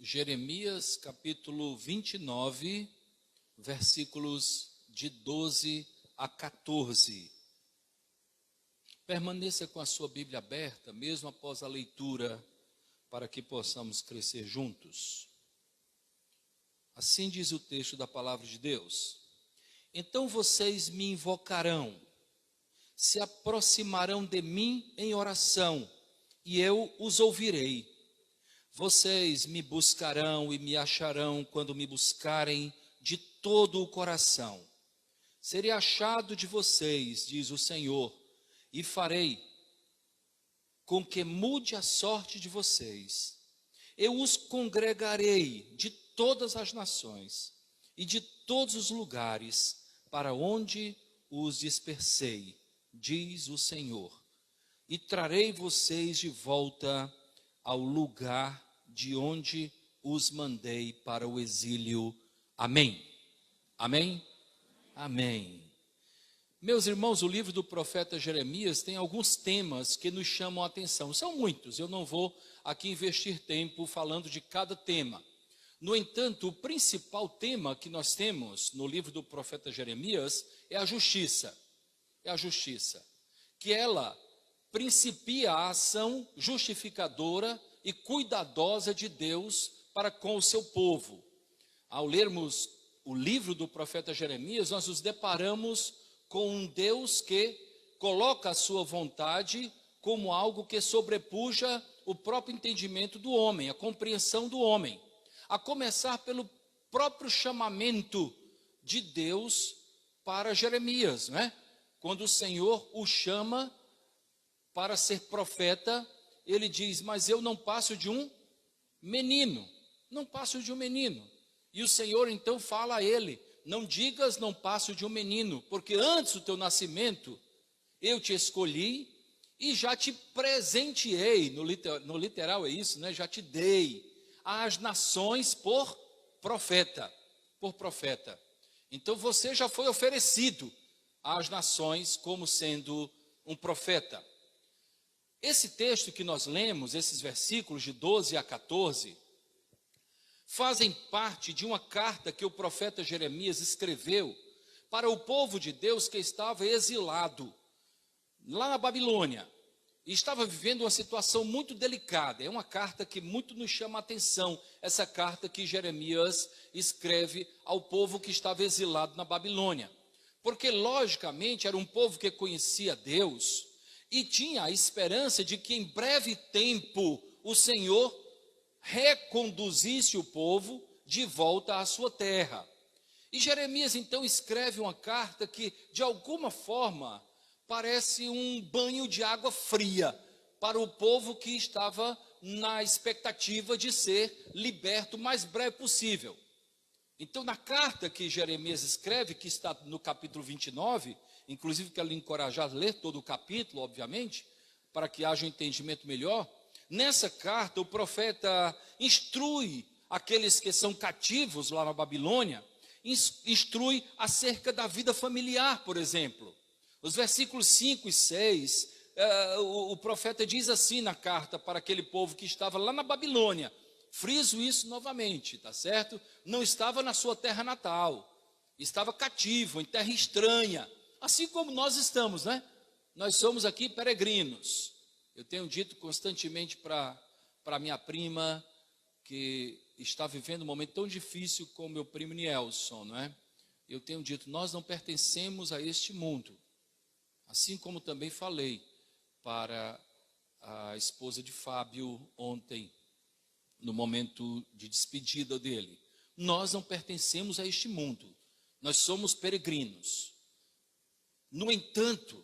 Jeremias capítulo 29, versículos de 12 a 14. Permaneça com a sua Bíblia aberta, mesmo após a leitura, para que possamos crescer juntos. Assim diz o texto da palavra de Deus: então vocês me invocarão, se aproximarão de mim em oração, e eu os ouvirei. Vocês me buscarão e me acharão quando me buscarem de todo o coração. Serei achado de vocês, diz o Senhor, e farei com que mude a sorte de vocês. Eu os congregarei de todas as nações e de todos os lugares para onde os dispersei, diz o Senhor, e trarei vocês de volta ao lugar de onde os mandei para o exílio. Amém? Amém? Amém. Meus irmãos, o livro do profeta Jeremias tem alguns temas que nos chamam a atenção. São muitos, eu não vou aqui investir tempo falando de cada tema. No entanto, o principal tema que nós temos no livro do profeta Jeremias é a justiça. É a justiça. Que ela principia a ação justificadora e cuidadosa de Deus para com o seu povo. Ao lermos o livro do profeta Jeremias, nós nos deparamos com um Deus que coloca a sua vontade como algo que sobrepuja o próprio entendimento do homem, a compreensão do homem. A começar pelo próprio chamamento de Deus para Jeremias, não é? Quando o Senhor o chama para ser profeta, ele diz: mas eu não passo de um menino, não passo de um menino. E o Senhor então fala a ele: não digas não passo de um menino, porque antes do teu nascimento eu te escolhi e já te presenteei, no literal é isso, né? Já te dei às nações por profeta, Então você já foi oferecido às nações como sendo um profeta. Esse texto que nós lemos, esses versículos de 12 a 14, fazem parte de uma carta que o profeta Jeremias escreveu para o povo de Deus que estava exilado lá na Babilônia. E estava vivendo uma situação muito delicada. É uma carta que muito nos chama a atenção, essa carta que Jeremias escreve ao povo que estava exilado na Babilônia. Porque, logicamente, era um povo que conhecia Deus e tinha a esperança de que em breve tempo o Senhor reconduzisse o povo de volta à sua terra. E Jeremias então escreve uma carta que, de alguma forma, parece um banho de água fria para o povo que estava na expectativa de ser liberto o mais breve possível. Então, na carta que Jeremias escreve, que está no capítulo 29, inclusive quero lhe encorajar a ler todo o capítulo, obviamente, para que haja um entendimento melhor. Nessa carta, o profeta instrui aqueles que são cativos lá na Babilônia, instrui acerca da vida familiar, por exemplo. Os versículos 5 e 6, o profeta diz assim na carta para aquele povo que estava lá na Babilônia. Friso isso novamente, tá certo? Não estava na sua terra natal, estava cativo, em terra estranha, assim como nós estamos, né? Nós somos aqui peregrinos. Eu tenho dito constantemente para minha prima, que está vivendo um momento tão difícil com meu primo Nielson, não é? Eu tenho dito: nós não pertencemos a este mundo. Assim como também falei para a esposa de Fábio ontem, no momento de despedida dele. Nós não pertencemos a este mundo. Nós somos peregrinos. No entanto,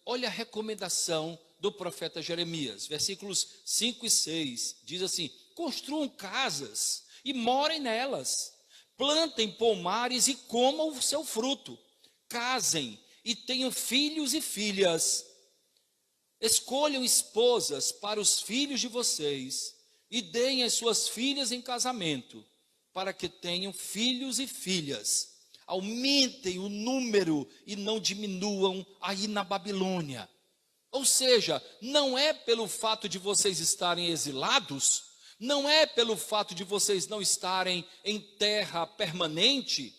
olha a recomendação do profeta Jeremias, versículos 5 e 6, diz assim: construam casas e morem nelas, plantem pomares e comam o seu fruto, casem e tenham filhos e filhas, escolham esposas para os filhos de vocês e deem as suas filhas em casamento, para que tenham filhos e filhas. Aumentem o número e não diminuam aí na Babilônia. Ou seja, não é pelo fato de vocês estarem exilados, Não é pelo fato de vocês não estarem em terra permanente,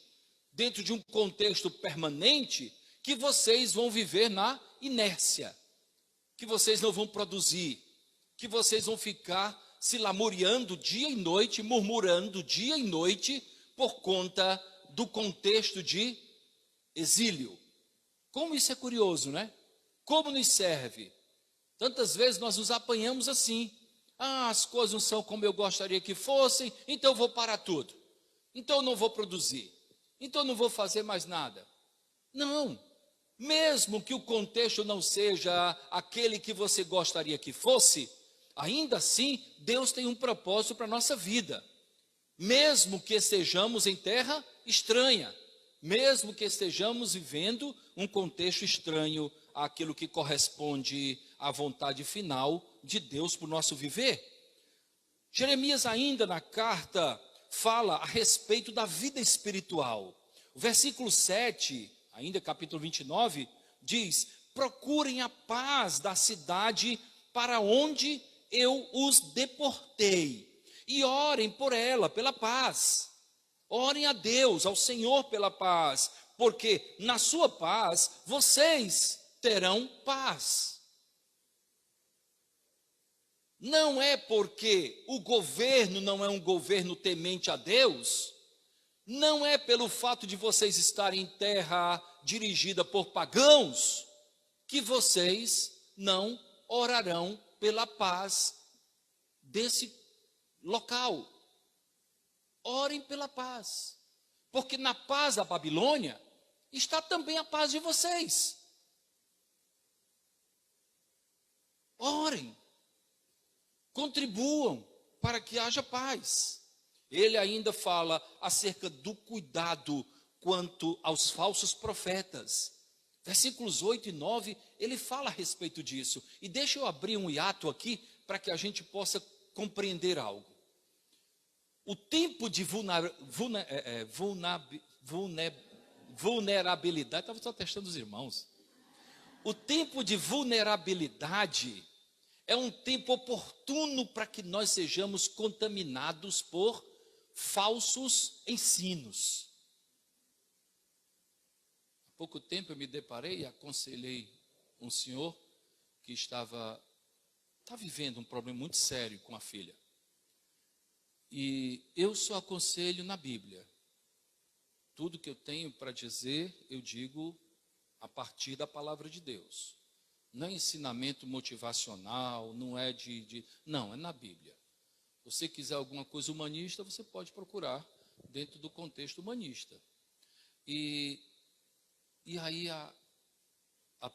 dentro de um contexto permanente, que vocês vão viver na inércia, que vocês não vão produzir, que vocês vão ficar se lamuriando dia e noite, murmurando dia e noite, por conta do contexto de exílio. Como isso é curioso, né? Como nos serve? Tantas vezes nós nos apanhamos assim. As coisas não são como eu gostaria que fossem, então eu vou parar tudo. Então eu não vou produzir. Então eu não vou fazer mais nada. Não. Mesmo que o contexto não seja aquele que você gostaria que fosse, ainda assim, Deus tem um propósito para a nossa vida. Mesmo que estejamos em terra estranha, mesmo que estejamos vivendo um contexto estranho àquilo que corresponde à vontade final de Deus para o nosso viver. Jeremias ainda na carta fala a respeito da vida espiritual. O versículo 7, ainda capítulo 29, diz: procurem a paz da cidade para onde eu os deportei, e orem por ela, pela paz. Orem a Deus, ao Senhor pela paz, porque na sua paz vocês terão paz. Não é porque o governo não é um governo temente a Deus, não é pelo fato de vocês estarem em terra dirigida por pagãos, que vocês não orarão pela paz desse local. Orem pela paz, porque na paz da Babilônia está também a paz de vocês. Orem, contribuam para que haja paz. Ele ainda fala acerca do cuidado quanto aos falsos profetas. Versículos 8 e 9, ele fala a respeito disso. E deixa eu abrir um hiato aqui para que a gente possa compreender algo. O tempo de vulnerabilidade, estava só testando os irmãos. O tempo de vulnerabilidade é um tempo oportuno para que nós sejamos contaminados por falsos ensinos. Há pouco tempo eu me deparei e aconselhei um senhor que está vivendo um problema muito sério com a filha. E eu só aconselho na Bíblia. Tudo que eu tenho para dizer, eu digo a partir da palavra de Deus. Não é ensinamento motivacional, não é não, é na Bíblia. Se você quiser alguma coisa humanista, você pode procurar dentro do contexto humanista. E aí a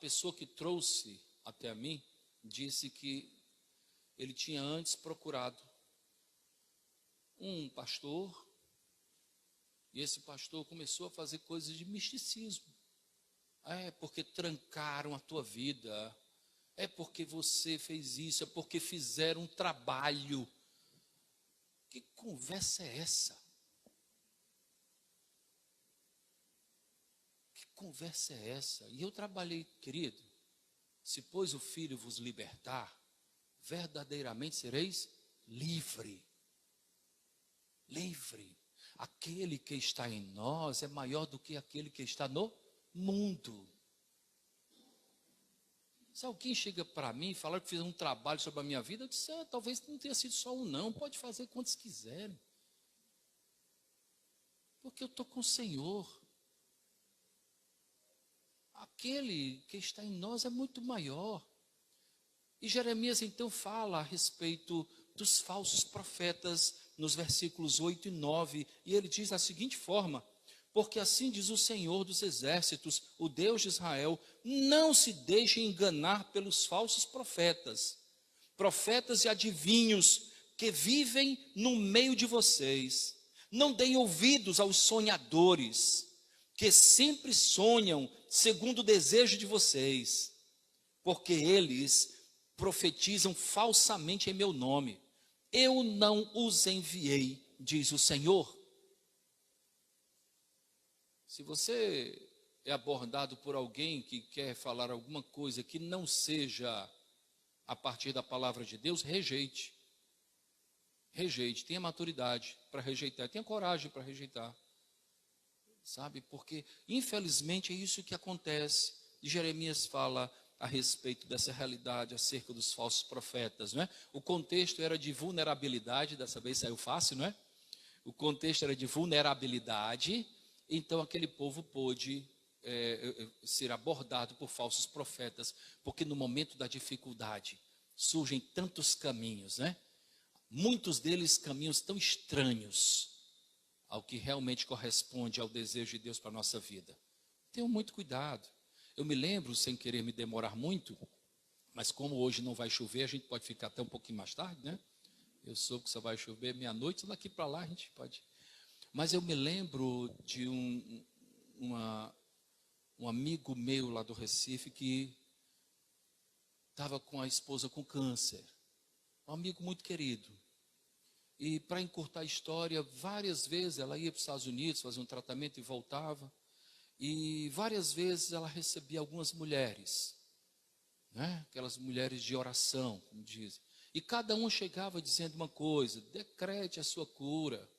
pessoa que trouxe até a mim disse que ele tinha antes procurado um pastor, e esse pastor começou a fazer coisas de misticismo. É porque trancaram a tua vida, é porque você fez isso, é porque fizeram um trabalho. Que conversa é essa? Que conversa é essa? E eu trabalhei, querido, se pois o Filho vos libertar, verdadeiramente sereis livre. Livre. Aquele que está em nós é maior do que aquele que está no mundo. Se alguém chega para mim e falar que fez um trabalho sobre a minha vida, eu disse, talvez não tenha sido só um não, pode fazer quantos quiserem. Porque eu estou com o Senhor. Aquele que está em nós é muito maior. E Jeremias então fala a respeito dos falsos profetas nos versículos 8 e 9, e ele diz da seguinte forma: porque assim diz o Senhor dos exércitos, o Deus de Israel, não se deixem enganar pelos falsos profetas e adivinhos que vivem no meio de vocês. Não deem ouvidos aos sonhadores, que sempre sonham segundo o desejo de vocês, porque eles profetizam falsamente em meu nome. Eu não os enviei, diz o Senhor. Se você é abordado por alguém que quer falar alguma coisa que não seja a partir da palavra de Deus, rejeite. rejeite, tenha maturidade para rejeitar, tenha coragem para rejeitar. Sabe, porque infelizmente é isso que acontece. E Jeremias fala a respeito dessa realidade acerca dos falsos profetas, não é? O contexto era de vulnerabilidade, dessa vez saiu fácil, não é? O contexto era de vulnerabilidade, então aquele povo pôde ser abordado por falsos profetas, porque no momento da dificuldade surgem tantos caminhos, né? Muitos deles caminhos tão estranhos ao que realmente corresponde ao desejo de Deus para a nossa vida. Tenham muito cuidado. Eu me lembro, sem querer me demorar muito, mas como hoje não vai chover, a gente pode ficar até um pouquinho mais tarde, né? Eu soube que só vai chover meia-noite, daqui para lá a gente pode. Mas eu me lembro de um amigo meu lá do Recife que estava com a esposa com câncer. Um amigo muito querido. E para encurtar a história, várias vezes ela ia para os Estados Unidos fazer um tratamento e voltava. E várias vezes ela recebia algumas mulheres, né? Aquelas mulheres de oração, como dizem. E cada um chegava dizendo uma coisa: decrete a sua cura.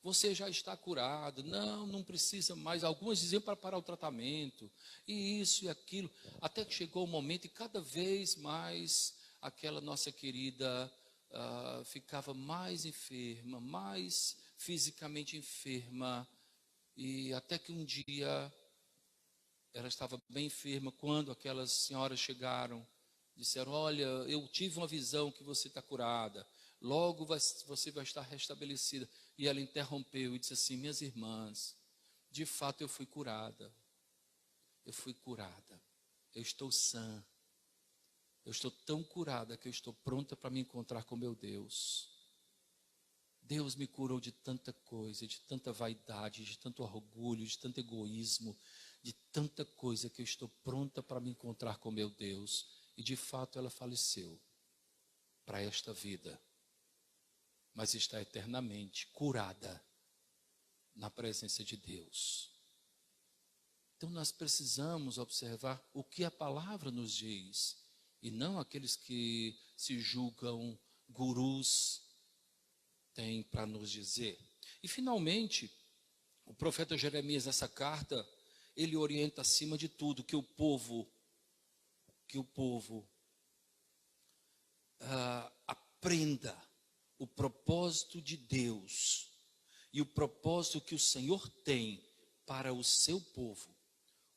Você já está curado. Não, não precisa mais. Algumas diziam para parar o tratamento. E isso e aquilo. Até que chegou o momento e cada vez mais aquela nossa querida ficava mais enferma, mais fisicamente enferma. E até que um dia ela estava bem enferma, quando aquelas senhoras chegaram, disseram: olha, eu tive uma visão que você está curada, logo você vai estar restabelecida. E ela interrompeu e disse assim: minhas irmãs, de fato eu fui curada, eu estou sã, eu estou tão curada que eu estou pronta para me encontrar com meu Deus. Deus me curou de tanta coisa, de tanta vaidade, de tanto orgulho, de tanto egoísmo, de tanta coisa, que eu estou pronta para me encontrar com meu Deus. E de fato ela faleceu para esta vida, mas está eternamente curada na presença de Deus. Então nós precisamos observar o que a palavra nos diz, e não aqueles que se julgam gurus têm para nos dizer. E finalmente, o profeta Jeremias, nessa carta, ele orienta acima de tudo que o povo aprenda o propósito de Deus e o propósito que o Senhor tem para o seu povo,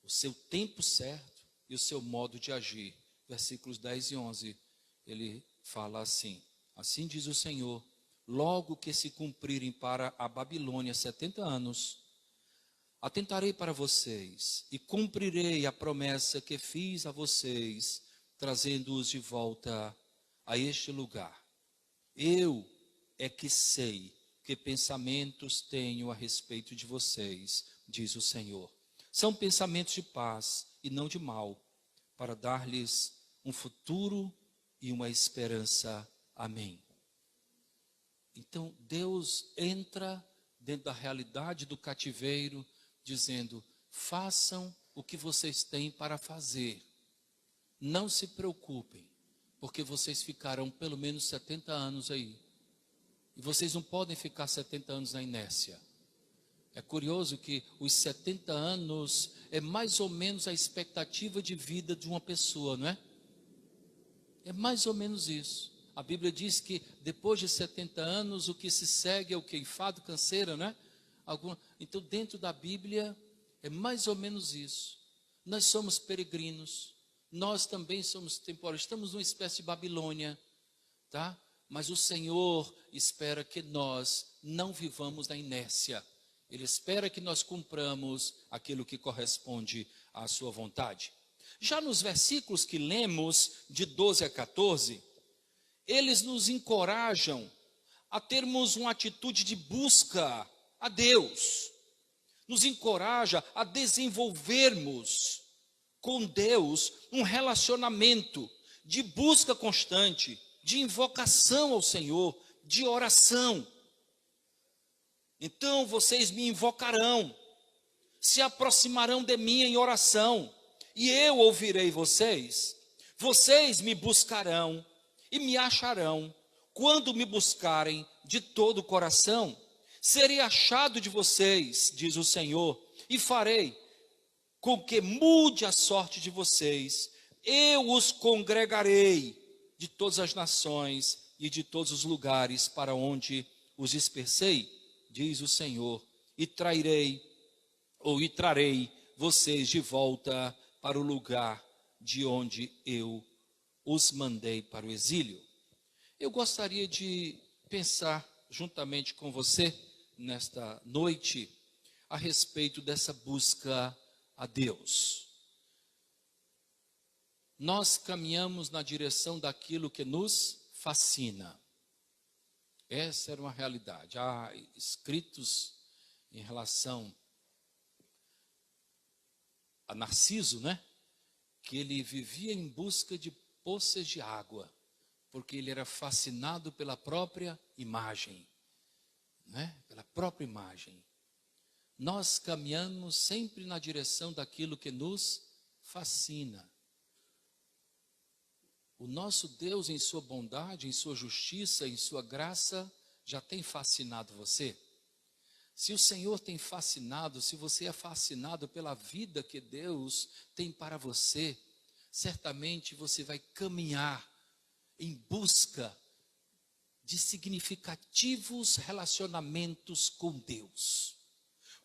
o seu tempo certo e o seu modo de agir. Versículos 10 e 11, ele fala assim: assim diz o Senhor, logo que se cumprirem para a Babilônia 70 anos, atentarei para vocês e cumprirei a promessa que fiz a vocês, trazendo-os de volta a este lugar. Eu é que sei que pensamentos tenho a respeito de vocês, diz o Senhor. São pensamentos de paz e não de mal, para dar-lhes um futuro e uma esperança. Amém. Então Deus entra dentro da realidade do cativeiro, dizendo: façam o que vocês têm para fazer. Não se preocupem, porque vocês ficarão pelo menos 70 anos aí. E vocês não podem ficar 70 anos na inércia. É curioso que os 70 anos é mais ou menos a expectativa de vida de uma pessoa, não é? É mais ou menos isso. A Bíblia diz que depois de 70 anos o que se segue é o que? Enfado, canseira, não é? Então dentro da Bíblia é mais ou menos isso. Nós somos peregrinos, nós também somos temporários, estamos numa espécie de Babilônia, tá? Mas o Senhor espera que nós não vivamos na inércia. Ele espera que nós cumpramos aquilo que corresponde à sua vontade. Já nos versículos que lemos, de 12 a 14, eles nos encorajam a termos uma atitude de busca a Deus. Nos encoraja a desenvolvermos com Deus um relacionamento de busca constante, de invocação ao Senhor, de oração. Então vocês me invocarão, se aproximarão de mim em oração, e eu ouvirei vocês. Vocês me buscarão e me acharão quando me buscarem de todo o coração, serei achado de vocês, diz o Senhor, e farei com que mude a sorte de vocês. Eu os congregarei de todas as nações e de todos os lugares para onde os dispersei, diz o Senhor, e trarei vocês de volta para o lugar de onde eu os mandei para o exílio. Eu gostaria de pensar juntamente com você nesta noite a respeito dessa busca a Deus. Nós caminhamos na direção daquilo que nos fascina. Essa era uma realidade. Há escritos em relação a Narciso, né? Que ele vivia em busca de poças de água, porque ele era fascinado pela própria imagem, né? Pela própria imagem. Nós caminhamos sempre na direção daquilo que nos fascina. O nosso Deus, em sua bondade, em sua justiça, em sua graça, já tem fascinado você. Se o Senhor tem fascinado, se você é fascinado pela vida que Deus tem para você, certamente você vai caminhar em busca de significativos relacionamentos com Deus.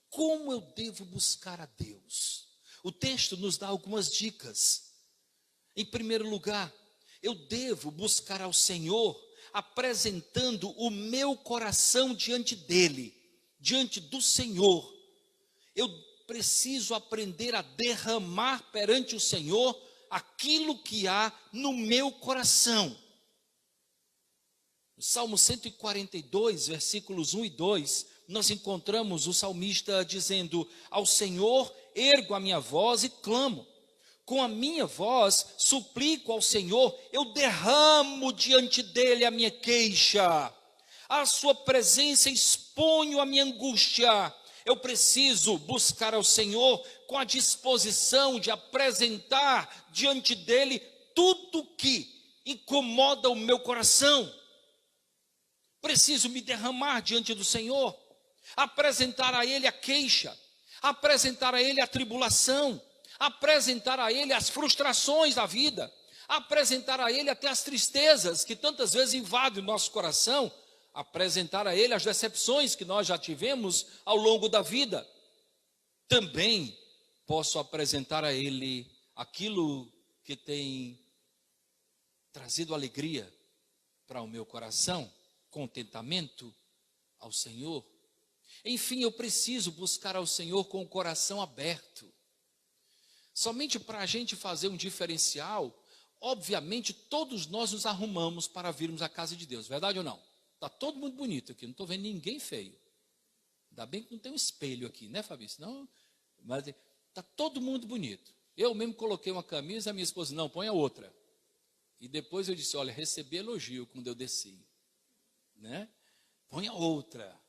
Como eu devo buscar a Deus? O texto nos dá algumas dicas. Em primeiro lugar, eu devo buscar ao Senhor apresentando o meu coração diante dele, diante do Senhor. Eu preciso aprender a derramar perante o Senhor aquilo que há no meu coração. No Salmo 142, versículos 1 e 2, nós encontramos o salmista dizendo: ao Senhor ergo a minha voz e clamo. Com a minha voz suplico ao Senhor, eu derramo diante dele a minha queixa. À sua presença exponho a minha angústia. Eu preciso buscar ao Senhor com a disposição de apresentar diante dele tudo que incomoda o meu coração. Preciso me derramar diante do Senhor, apresentar a ele a queixa, apresentar a ele a tribulação, apresentar a ele as frustrações da vida, apresentar a ele até as tristezas que tantas vezes invadem o nosso coração, apresentar a ele as decepções que nós já tivemos ao longo da vida. Também posso apresentar a ele aquilo que tem trazido alegria para o meu coração, contentamento ao Senhor. Enfim, eu preciso buscar ao Senhor com o coração aberto. Somente para a gente fazer um diferencial, obviamente todos nós nos arrumamos para virmos à casa de Deus, verdade ou não? Está todo mundo bonito aqui, não estou vendo ninguém feio. Ainda bem que não tem um espelho aqui, né, Fabrício? Não, mas está todo mundo bonito. Eu mesmo coloquei uma camisa, a minha esposa, não, põe a outra. E depois eu disse, olha, recebi elogio quando eu desci, né? Põe a outra.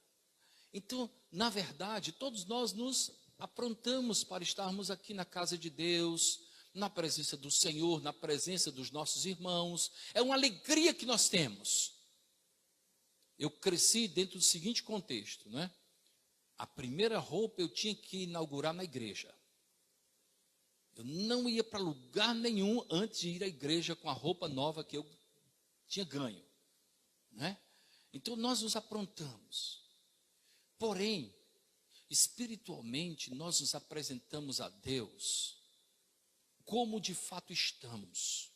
Então, na verdade, todos nós nos aprontamos para estarmos aqui na casa de Deus, na presença do Senhor, na presença dos nossos irmãos. É uma alegria que nós temos. Eu cresci dentro do seguinte contexto, né? A primeira roupa eu tinha que inaugurar na igreja. Eu não ia para lugar nenhum antes de ir à igreja com a roupa nova que eu tinha ganho, né? Então nós nos aprontamos. Porém, espiritualmente, nós nos apresentamos a Deus como de fato estamos.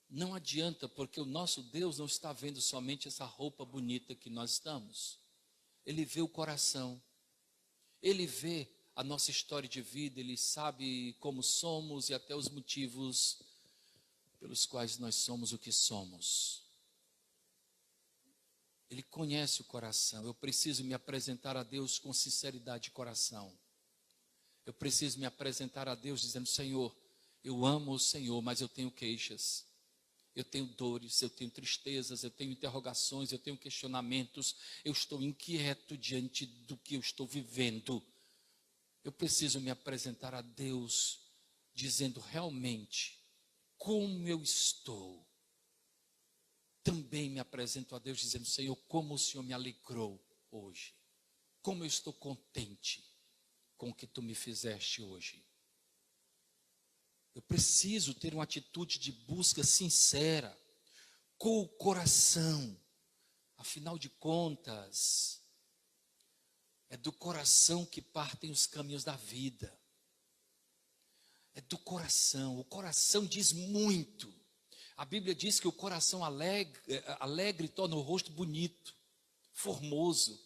Não adianta, porque o nosso Deus não está vendo somente essa roupa bonita que nós estamos. Ele vê o coração, ele vê a nossa história de vida, ele sabe como somos e até os motivos pelos quais nós somos o que somos. Ele conhece o coração. Eu preciso me apresentar a Deus com sinceridade de coração. Eu preciso me apresentar a Deus dizendo, Senhor, eu amo o Senhor, mas eu tenho queixas. Eu tenho dores, eu tenho tristezas, eu tenho interrogações, eu tenho questionamentos. Eu estou inquieto diante do que eu estou vivendo. Eu preciso me apresentar a Deus dizendo realmente como eu estou. também me apresento a Deus dizendo: Senhor, como o Senhor me alegrou hoje. Como eu estou contente com o que tu me fizeste hoje. Eu preciso ter uma atitude de busca sincera, com o coração. Afinal de contas, é do coração que partem os caminhos da vida. É do coração. O coração diz muito. A Bíblia diz que o coração alegre torna o rosto bonito, formoso.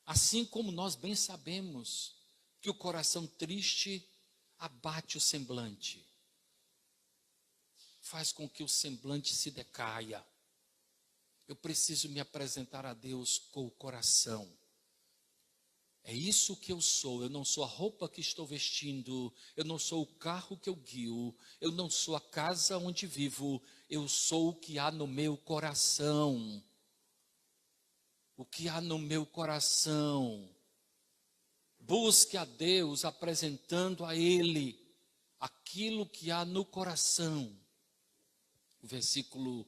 Assim como nós bem sabemos que o coração triste abate o semblante, faz com que o semblante se decaia. Eu preciso me apresentar a Deus com o coração. É isso que eu sou. Eu não sou a roupa que estou vestindo, eu não sou o carro que eu guio, eu não sou a casa onde vivo, eu sou o que há no meu coração. O que há no meu coração. Busque a Deus apresentando a Ele aquilo que há no coração. O versículo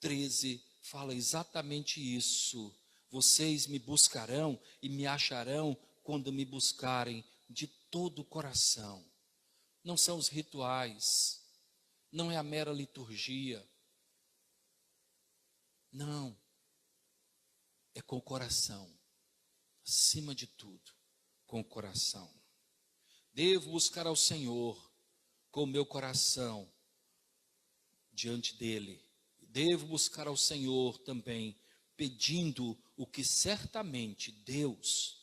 13 fala exatamente isso. Vocês me buscarão e me acharão quando me buscarem de todo o coração. Não são os rituais, não é a mera liturgia. Não, é com o coração, acima de tudo, com o coração. Devo buscar ao Senhor com o meu coração diante dEle. Devo buscar ao Senhor também, pedindo o que certamente Deus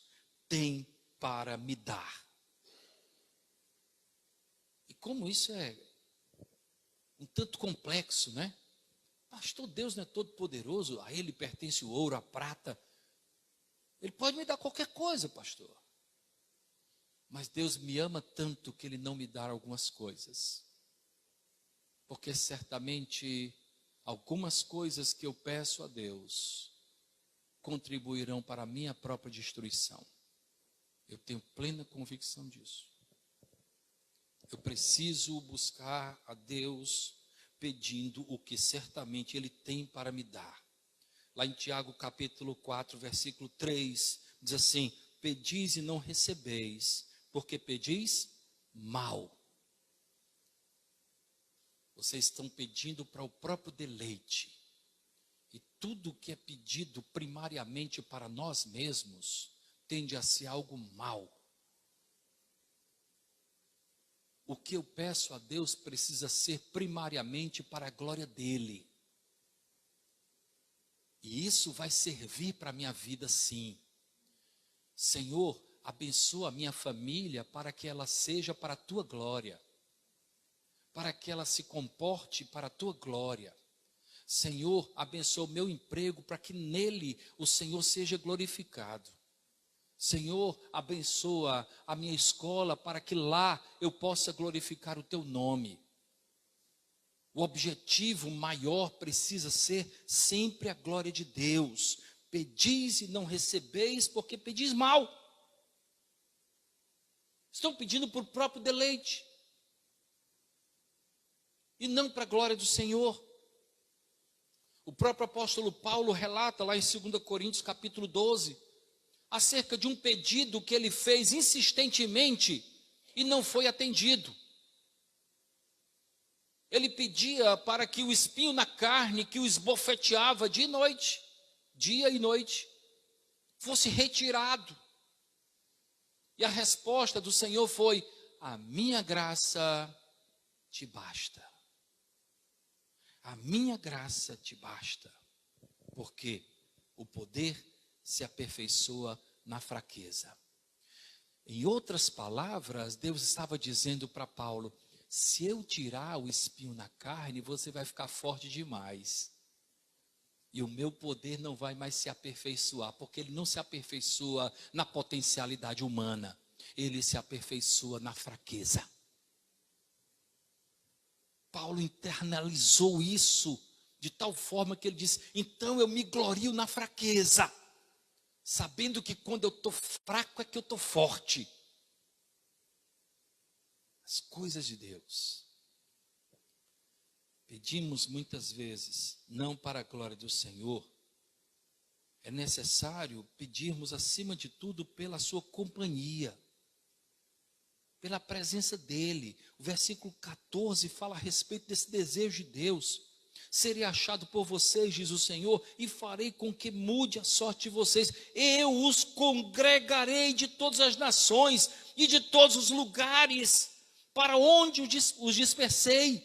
tem para me dar. E como isso é um tanto complexo, né? Pastor, Deus não é todo poderoso, a Ele pertence o ouro, a prata. Ele pode me dar qualquer coisa, pastor. Mas Deus me ama tanto que Ele não me dá algumas coisas. Porque certamente algumas coisas que eu peço a Deus contribuirão para a minha própria destruição. Eu tenho plena convicção disso. Eu preciso buscar a Deus pedindo o que certamente Ele tem para me dar. Lá em Tiago capítulo 4, versículo 3, diz assim: pedis e não recebeis, porque pedis mal. Vocês estão pedindo para o próprio deleite. E tudo que é pedido primariamente para nós mesmos tende a ser algo mal. O que eu peço a Deus precisa ser primariamente para a glória dEle. E isso vai servir para a minha vida, sim. Senhor, abençoa a minha família para que ela seja para a Tua glória. Para que ela se comporte para a Tua glória. Senhor, abençoa o meu emprego para que nele o Senhor seja glorificado. Senhor, abençoa a minha escola para que lá eu possa glorificar o Teu nome. O objetivo maior precisa ser sempre a glória de Deus. Pedis e não recebeis porque pedis mal. Estão pedindo por próprio deleite. E não para a glória do Senhor. O próprio apóstolo Paulo relata lá em 2 Coríntios capítulo 12, acerca de um pedido que ele fez insistentemente e não foi atendido. Ele pedia para que o espinho na carne que o esbofeteava dia e noite, fosse retirado. E a resposta do Senhor foi: a minha graça te basta. A minha graça te basta. Porque o poder se aperfeiçoa na fraqueza. Em outras palavras, Deus estava dizendo para Paulo: se eu tirar o espinho na carne, você vai ficar forte demais. E o meu poder não vai mais se aperfeiçoar, porque ele não se aperfeiçoa na potencialidade humana, ele se aperfeiçoa na fraqueza. Paulo internalizou isso de tal forma que ele disse: então eu me glorio na fraqueza, sabendo que quando eu estou fraco é que eu estou forte. As coisas de Deus. pedimos muitas vezes, não para a glória do Senhor, é necessário pedirmos, acima de tudo, pela sua companhia, pela presença dEle. O versículo 14 fala a respeito desse desejo de Deus. Serei achado por vocês, diz o Senhor, e farei com que mude a sorte de vocês. Eu os congregarei de todas as nações e de todos os lugares, para onde os dispersei,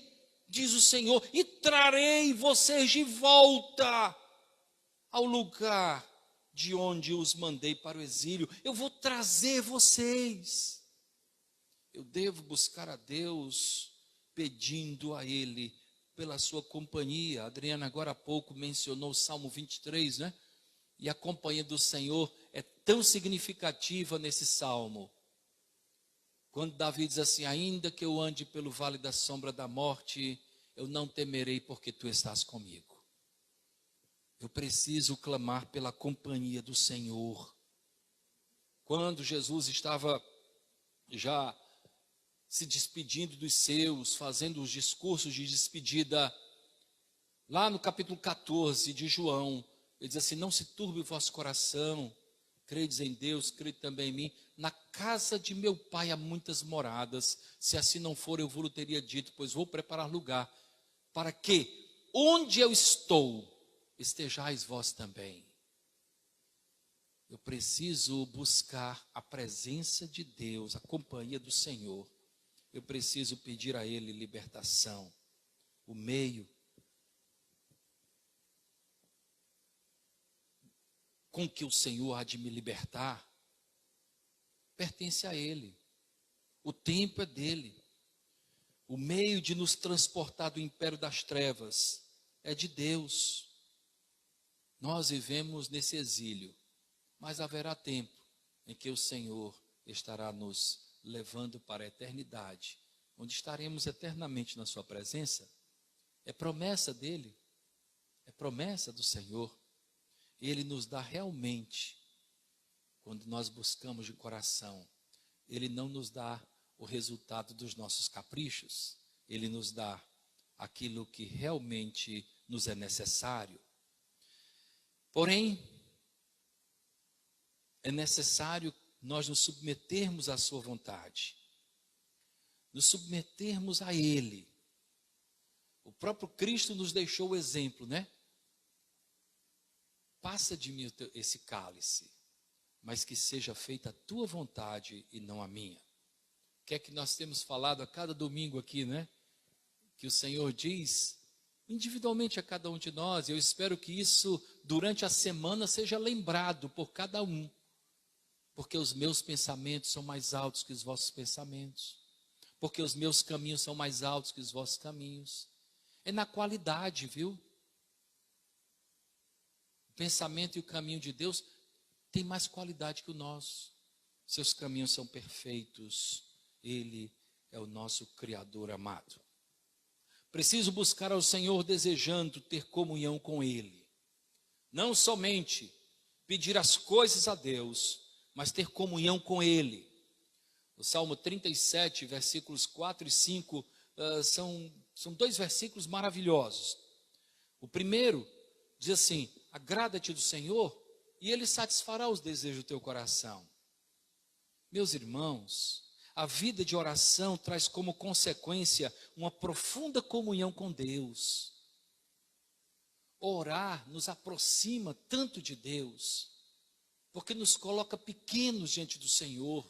diz o Senhor, e trarei vocês de volta ao lugar de onde os mandei para o exílio. Eu vou trazer vocês. Eu devo buscar a Deus pedindo a Ele pela sua companhia. A Adriana agora há pouco mencionou o Salmo 23, né? E a companhia do Senhor é tão significativa nesse Salmo. Quando Davi diz assim: ainda que eu ande pelo vale da sombra da morte, eu não temerei, porque tu estás comigo. Eu preciso clamar pela companhia do Senhor. Quando Jesus estava já se despedindo dos seus, fazendo os discursos de despedida, lá no capítulo 14 de João, ele diz assim: não se turbe o vosso coração, credes em Deus, crede também em mim. Na casa de meu pai há muitas moradas, se assim não for, eu vos teria dito, pois vou preparar lugar, para que, onde eu estou, estejais vós também. Eu preciso buscar a presença de Deus, a companhia do Senhor. Eu preciso pedir a Ele libertação. O meio com que o Senhor há de me libertar pertence a Ele. O tempo é dele. O meio de nos transportar do império das trevas é de Deus. Nós vivemos nesse exílio, mas haverá tempo em que o Senhor estará nos levando para a eternidade, onde estaremos eternamente na sua presença. É promessa dele, é promessa do Senhor. Ele nos dá realmente, quando nós buscamos de coração. Ele não nos dá o resultado dos nossos caprichos, ele nos dá aquilo que realmente nos é necessário. Porém, é necessário nós nos submetermos à sua vontade, nos submetermos a Ele. O próprio Cristo nos deixou o exemplo, né? Passa de mim esse cálice, mas que seja feita a tua vontade e não a minha. O que é que nós temos falado a cada domingo aqui, né? Que o Senhor diz individualmente a cada um de nós. Eu espero que isso durante a semana seja lembrado por cada um. Porque os meus pensamentos são mais altos que os vossos pensamentos. Porque os meus caminhos são mais altos que os vossos caminhos. É na qualidade, viu? O pensamento e o caminho de Deus tem mais qualidade que o nosso. Seus caminhos são perfeitos. Ele é o nosso Criador amado. Preciso buscar ao Senhor desejando ter comunhão com Ele. Não somente pedir as coisas a Deus, mas ter comunhão com Ele. O Salmo 37, versículos 4 e 5, são dois versículos maravilhosos. O primeiro diz assim: agrada-te do Senhor e Ele satisfará os desejos do teu coração. Meus irmãos, a vida de oração traz como consequência uma profunda comunhão com Deus. Orar nos aproxima tanto de Deus, porque nos coloca pequenos diante do Senhor.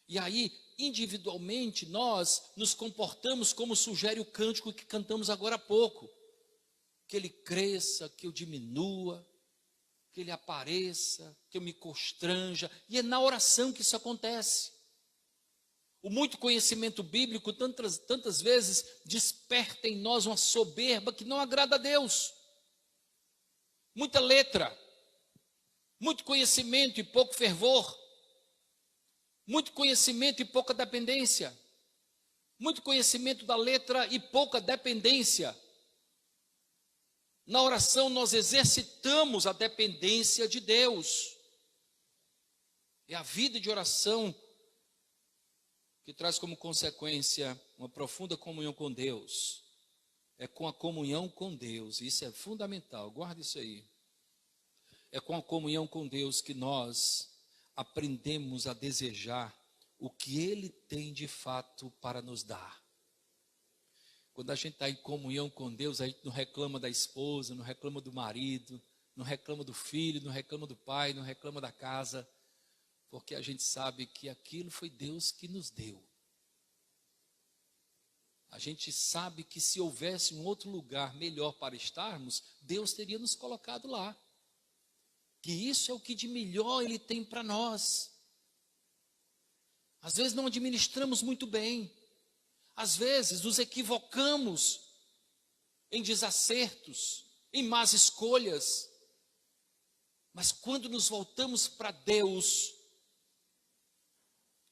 E aí, individualmente, nós nos comportamos como sugere o cântico que cantamos agora há pouco. Que Ele cresça, que eu diminua, que Ele apareça, que eu me constranja. E é na oração que isso acontece. O muito conhecimento bíblico tantas vezes desperta em nós uma soberba que não agrada a Deus. Muita letra, muito conhecimento e pouco fervor, muito conhecimento e pouca dependência, muito conhecimento da letra e pouca dependência. Na oração nós exercitamos a dependência de Deus. É a vida de oração que traz como consequência uma profunda comunhão com Deus. é com a comunhão com Deus, isso é fundamental, guarda isso aí. É com a comunhão com Deus que nós aprendemos a desejar o que Ele tem de fato para nos dar. Quando a gente está em comunhão com Deus, a gente não reclama da esposa, não reclama do marido, não reclama do filho, não reclama do pai, não reclama da casa, porque a gente sabe que aquilo foi Deus que nos deu. A gente sabe que se houvesse um outro lugar melhor para estarmos, Deus teria nos colocado lá. Que isso é o que de melhor Ele tem para nós. Às vezes não administramos muito bem. Às vezes nos equivocamos em desacertos, em más escolhas. Mas quando nos voltamos para Deus,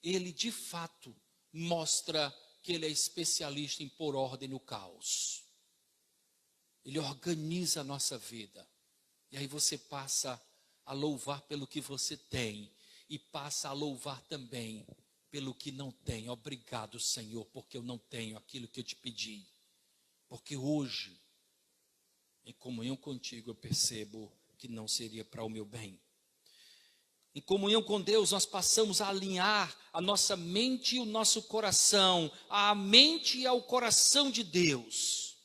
Ele de fato mostra que Ele é especialista em pôr ordem no caos. Ele organiza a nossa vida. E aí você passa a louvar pelo que você tem e passa a louvar também pelo que não tem. Obrigado, Senhor, porque eu não tenho aquilo que eu te pedi. Porque hoje, em comunhão contigo, eu percebo que não seria para o meu bem. Em comunhão com Deus, nós passamos a alinhar a nossa mente e o nosso coração, à mente e ao coração de Deus.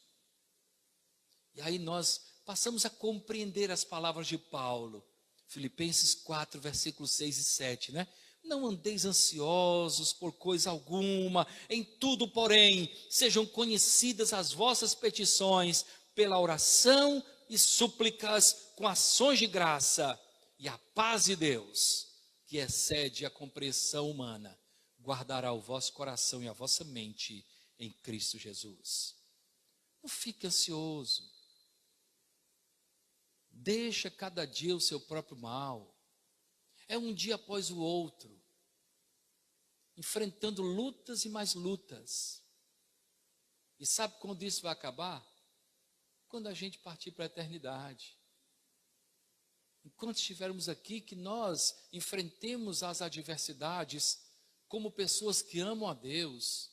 E aí nós passamos a compreender as palavras de Paulo. Filipenses 4, versículos 6 e 7, né? Não andeis ansiosos por coisa alguma, em tudo, porém, sejam conhecidas as vossas petições pela oração e súplicas com ações de graça, e a paz de Deus, que excede a compreensão humana, guardará o vosso coração e a vossa mente em Cristo Jesus. Não fique ansioso. Deixa cada dia o seu próprio mal. É um dia após o outro, enfrentando lutas e mais lutas. E sabe quando isso vai acabar? Quando a gente partir para a eternidade. Enquanto estivermos aqui, que nós enfrentemos as adversidades como pessoas que amam a Deus,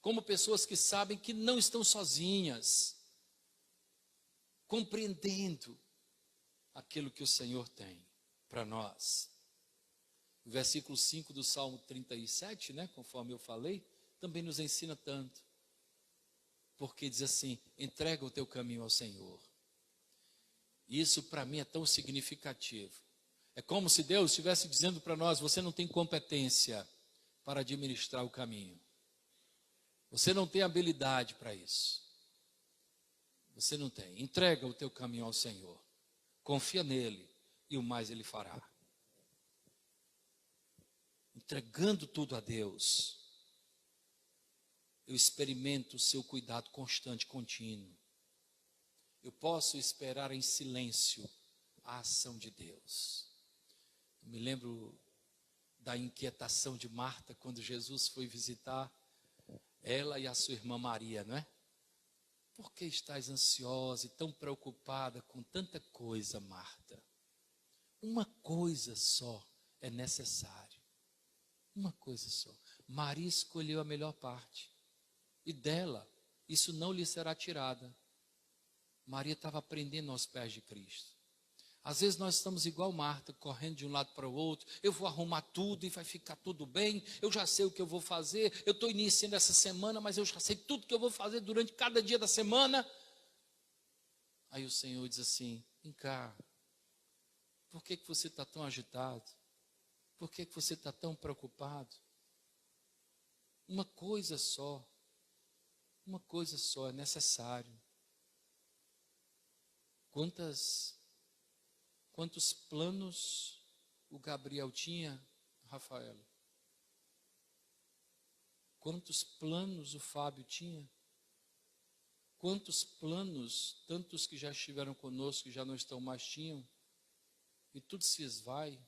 como pessoas que sabem que não estão sozinhas, compreendendo aquilo que o Senhor tem para nós. O versículo 5 do Salmo 37, né, conforme eu falei, também nos ensina tanto. Porque diz assim: entrega o teu caminho ao Senhor. Isso para mim é tão significativo. É como se Deus estivesse dizendo para nós: você não tem competência para administrar o caminho. Você não tem habilidade para isso. Você não tem. Entrega o teu caminho ao Senhor. Confia nele e o mais ele fará. Entregando tudo a Deus, eu experimento o seu cuidado constante, contínuo. Eu posso esperar em silêncio a ação de Deus. Eu me lembro da inquietação de Marta quando Jesus foi visitar ela e a sua irmã Maria, não é? Por que estás ansiosa e tão preocupada com tanta coisa, Marta? Uma coisa só é necessário. Uma coisa só. Maria escolheu a melhor parte. E dela, isso não lhe será tirada. Maria estava aprendendo aos pés de Cristo. Às vezes nós estamos igual Marta, correndo de um lado para o outro. Eu vou arrumar tudo e vai ficar tudo bem. Eu já sei o que eu vou fazer. Eu estou iniciando essa semana, mas eu já sei tudo que eu vou fazer durante cada dia da semana. Aí o Senhor diz assim: vem cá, por que você está tão agitado? Por que você está tão preocupado? Uma coisa só é necessário. Quantos planos o Gabriel tinha, Rafael? Quantos planos o Fábio tinha? Quantos planos, tantos que já estiveram conosco e já não estão mais, tinham? E tudo se esvai.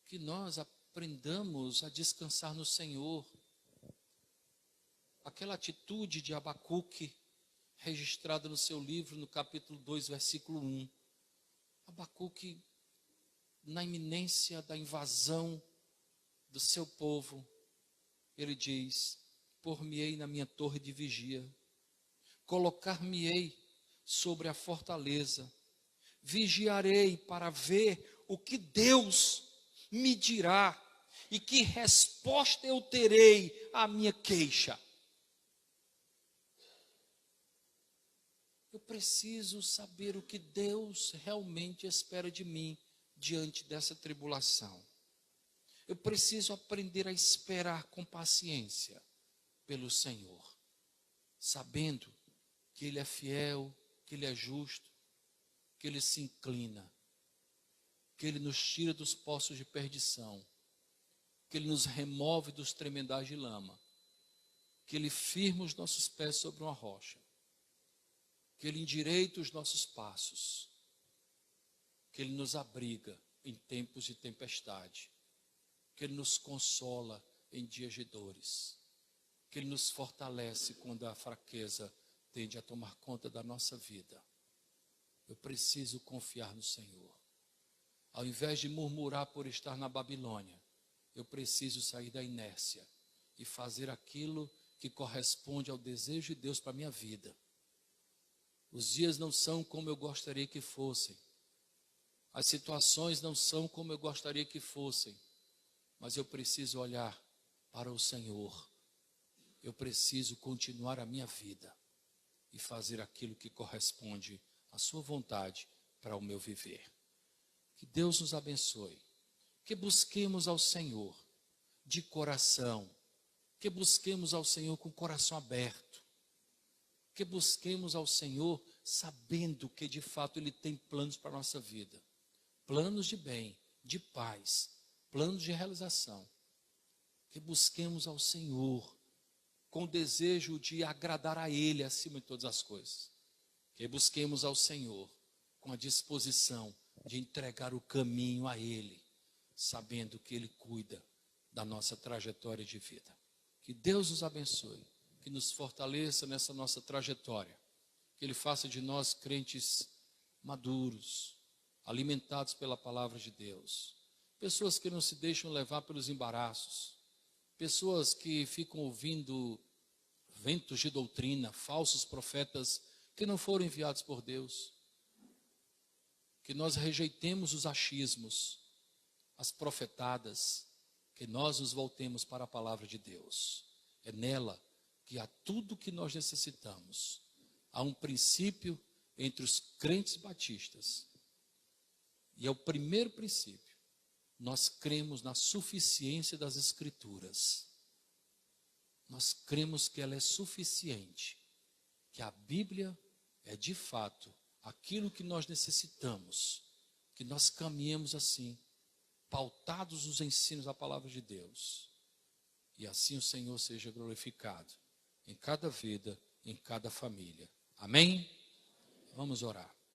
Que nós aprendamos a descansar no Senhor. Aquela atitude de Abacuque, registrada no seu livro, no capítulo 2, versículo 1. Abacuque, na iminência da invasão do seu povo, ele diz: por-me-ei na minha torre de vigia, colocar-me-ei sobre a fortaleza, vigiarei para ver o que Deus me dirá e que resposta eu terei à minha queixa. Eu preciso saber o que Deus realmente espera de mim diante dessa tribulação. Eu preciso aprender a esperar com paciência pelo Senhor, sabendo que Ele é fiel, que Ele é justo, que Ele se inclina, que Ele nos tira dos poços de perdição, que Ele nos remove dos tremedais de lama, que Ele firma os nossos pés sobre uma rocha, que Ele endireita os nossos passos, que Ele nos abriga em tempos de tempestade, que Ele nos consola em dias de dores, que Ele nos fortalece quando a fraqueza tende a tomar conta da nossa vida. Eu preciso confiar no Senhor. Ao invés de murmurar por estar na Babilônia, eu preciso sair da inércia e fazer aquilo que corresponde ao desejo de Deus para a minha vida. Os dias não são como eu gostaria que fossem. As situações não são como eu gostaria que fossem. Mas eu preciso olhar para o Senhor. Eu preciso continuar a minha vida e fazer aquilo que corresponde à sua vontade para o meu viver. Que Deus nos abençoe. Que busquemos ao Senhor de coração. Que busquemos ao Senhor com o coração aberto. Que busquemos ao Senhor sabendo que de fato Ele tem planos para a nossa vida. Planos de bem, de paz, planos de realização. Que busquemos ao Senhor com o desejo de agradar a Ele acima de todas as coisas. Que busquemos ao Senhor com a disposição de entregar o caminho a Ele, sabendo que Ele cuida da nossa trajetória de vida. Que Deus nos abençoe, que nos fortaleça nessa nossa trajetória, que Ele faça de nós crentes maduros, alimentados pela palavra de Deus, pessoas que não se deixam levar pelos embaraços, pessoas que ficam ouvindo ventos de doutrina, falsos profetas que não foram enviados por Deus, que nós rejeitemos os achismos, as profetadas, que nós nos voltemos para a palavra de Deus. É nela que há tudo o que nós necessitamos. Há um princípio entre os crentes batistas, e é o primeiro princípio. Nós cremos na suficiência das Escrituras. Nós cremos que ela é suficiente, que a Bíblia é de fato aquilo que nós necessitamos, que nós caminhemos assim, pautados nos ensinos da palavra de Deus. E assim o Senhor seja glorificado em cada vida, em cada família. Amém? Vamos orar.